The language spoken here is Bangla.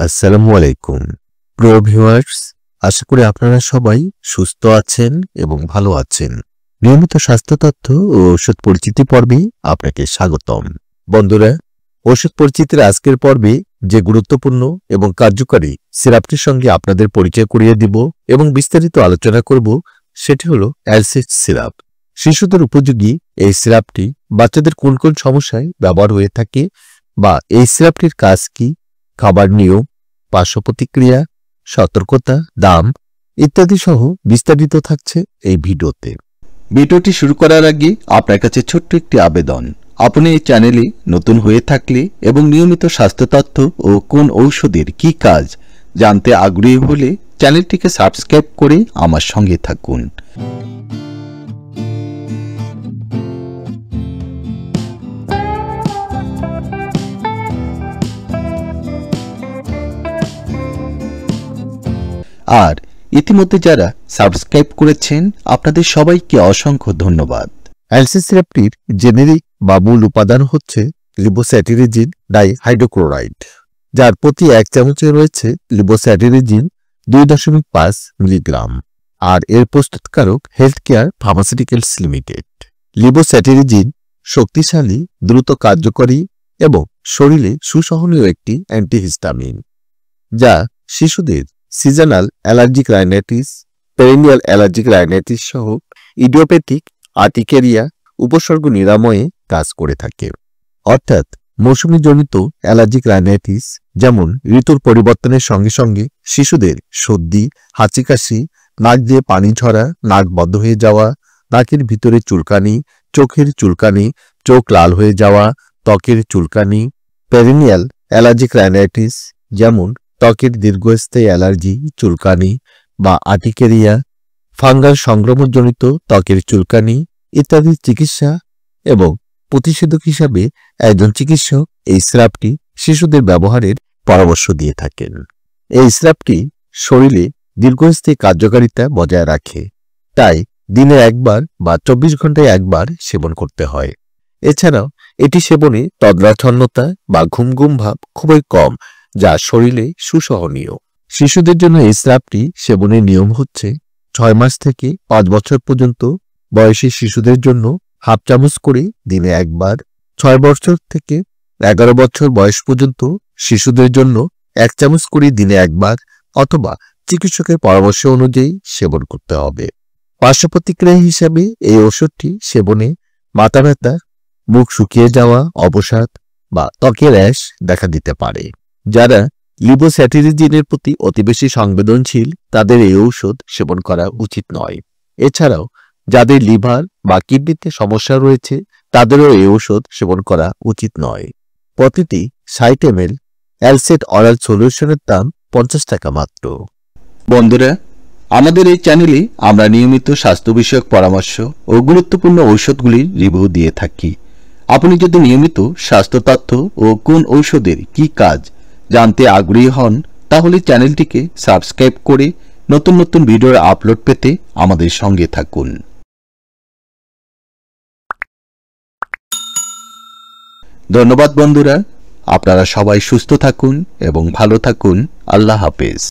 আসসালামু আলাইকুম প্রিয় ভিউয়ার্স, আশা করি আপনারা সবাই সুস্থ আছেন এবং ভালো আছেন। নিয়মিত স্বাস্থ্য তথ্য ও ওষুধ পরিচিতি পর্বে আপনাকে স্বাগতম। বন্ধুরা, ওষুধ পরিচিতির আজকের পর্বে যে গুরুত্বপূর্ণ এবং কার্যকারী সিরাপটির সঙ্গে আপনাদের পরিচয় করিয়ে দিব এবং বিস্তারিত আলোচনা করব, সেটি হলো অ্যালসিড সিরাপ। শিশুদের উপযোগী এই সিরাপটি বাচ্চাদের কোন কোন সমস্যায় ব্যবহার হয়ে থাকে বা এই সিরাপটির কাজ কি, খাবার নিয়ম, পার্শ্ব প্রতিক্রিয়া, সতর্কতা, দাম ইত্যাদি সহ বিস্তারিত থাকছে এই ভিডিওতে। ভিডিওটি শুরু করার আগে আপনার কাছে ছোট্ট একটি আবেদন। আপনি এই চ্যানেলে নতুন হয়ে থাকলে এবং নিয়মিত স্বাস্থ্য তথ্য ও কোন ঔষধের কি কাজ জানতে আগ্রহী হলে চ্যানেলটিকে সাবস্ক্রাইব করে আমার সঙ্গে থাকুন। আর ইতিমধ্যে যারা সাবস্ক্রাইব করেছেন আপনাদের সবাইকে অসংখ্য ধন্যবাদ। অ্যালসিড সিরাপটির জেনেরিক বা মূল উপাদান হচ্ছে লিবোস্যাটিরিজিন ডাইহাইড্রোক্লোরাইড, যার প্রতি 1 চামচে রয়েছে লিবোস্যাটিরিজিন 2.5 মিলিগ্রাম, আর এর প্রস্তুতকারক হেলথ কেয়ার ফার্মাসিউটিক্যালস লিমিটেড। লিবোস্যাটিরিজিন শক্তিশালী, দ্রুত কার্যকরী এবং শরীরে সুসহনীয় একটি অ্যান্টিহিস্টামিন, যা শিশুদের seasonal allergic rhinitis, perennial allergic rhinitis সহ ইডিওপ্যাথিক আর্টিকেরিয়া উপসর্গ নিরাময়ে কাজ করে থাকে। অর্থাৎ মৌসুমীজনিত অ্যালার্জিক রাইনাইটিস, যেমন ঋতুর পরিবর্তনের সঙ্গে সঙ্গে শিশুদের সর্দি, হাঁচি কাশি, নাক দিয়ে পানি ঝরা, নাক বন্ধ হয়ে যাওয়া, নাকের ভিতরে চুলকানি, চোখের চুলকানি, চোখ লাল হয়ে যাওয়া, ত্বকের চুলকানি, পেরিনিয়াল অ্যালার্জিক রাইনাইটিস, যেমন ত্বকের দীর্ঘস্থায়ী অ্যালার্জি, চুলকানি বা আর্টিকেরিয়া, ফাঙ্গাল সংক্রমণজনিত ত্বকের চুলকানি ইত্যাদি চিকিৎসা এবং প্রতিষেধক হিসাবে একজন চিকিৎসক এই সিরাপটি শিশুদের ব্যবহারের পরামর্শ দিয়ে থাকেন। এই সিরাপটি শরীরে দীর্ঘস্থায়ী কার্যকারিতা বজায় রাখে, তাই দিনে একবার বা 24 ঘন্টায় একবার সেবন করতে হয়। এছাড়াও এটি সেবনে তদ্রাচ্ছন্নতা বা ঘুম ঘুম ভাব খুবই কম, যা শরীরে সুসহনীয়। শিশুদের জন্য এই সিরাপটি সেবনের নিয়ম হচ্ছে 6 মাস থেকে 5 বছর পর্যন্ত বয়সী শিশুদের জন্য হাফ চামচ করে দিনে একবার, 6 বছর থেকে 11 বছর বয়স পর্যন্ত শিশুদের জন্য 1 চামচ করে দিনে একবার অথবা চিকিৎসকের পরামর্শ অনুযায়ী সেবন করতে হবে। পার্শ্ব প্রতিক্রিয়া হিসাবে এই ওষুধটি সেবনে মাথা ব্যথা, মুখ শুকিয়ে যাওয়া, অবসাদ বা ত্বকে র্যাশ দেখা দিতে পারে। যারা লিবোস্যাটিরিজিনের প্রতি অতি বেশি সংবেদনশীল তাদের এই ঔষধ সেবন করা উচিত নয়। এছাড়াও যাদের লিভার বা কিডনিতে সমস্যা রয়েছে তাদেরও এই ঔষধ সেবন করা উচিত নয়। প্রতিটি 60 ml অ্যালসিড অরাল সলিউশনের দাম 50 টাকা মাত্র। বন্ধুরা, আমাদের এই চ্যানেলে আমরা নিয়মিত স্বাস্থ্য বিষয়ক পরামর্শ ও গুরুত্বপূর্ণ ঔষধগুলির রিভিউ দিয়ে থাকি। আপনি যদি নিয়মিত স্বাস্থ্য তথ্য ও কোন ঔষধের কি কাজ জানতে আগ্রহী হন তাহলে চ্যানেলটিকে সাবস্ক্রাইব করে নতুন নতুন ভিডিওর আপলোড পেতে আমাদের সঙ্গে থাকুন। ধন্যবাদ বন্ধুরা, আপনারা সবাই সুস্থ থাকুন এবং ভালো থাকুন। আল্লাহ হাফেজ।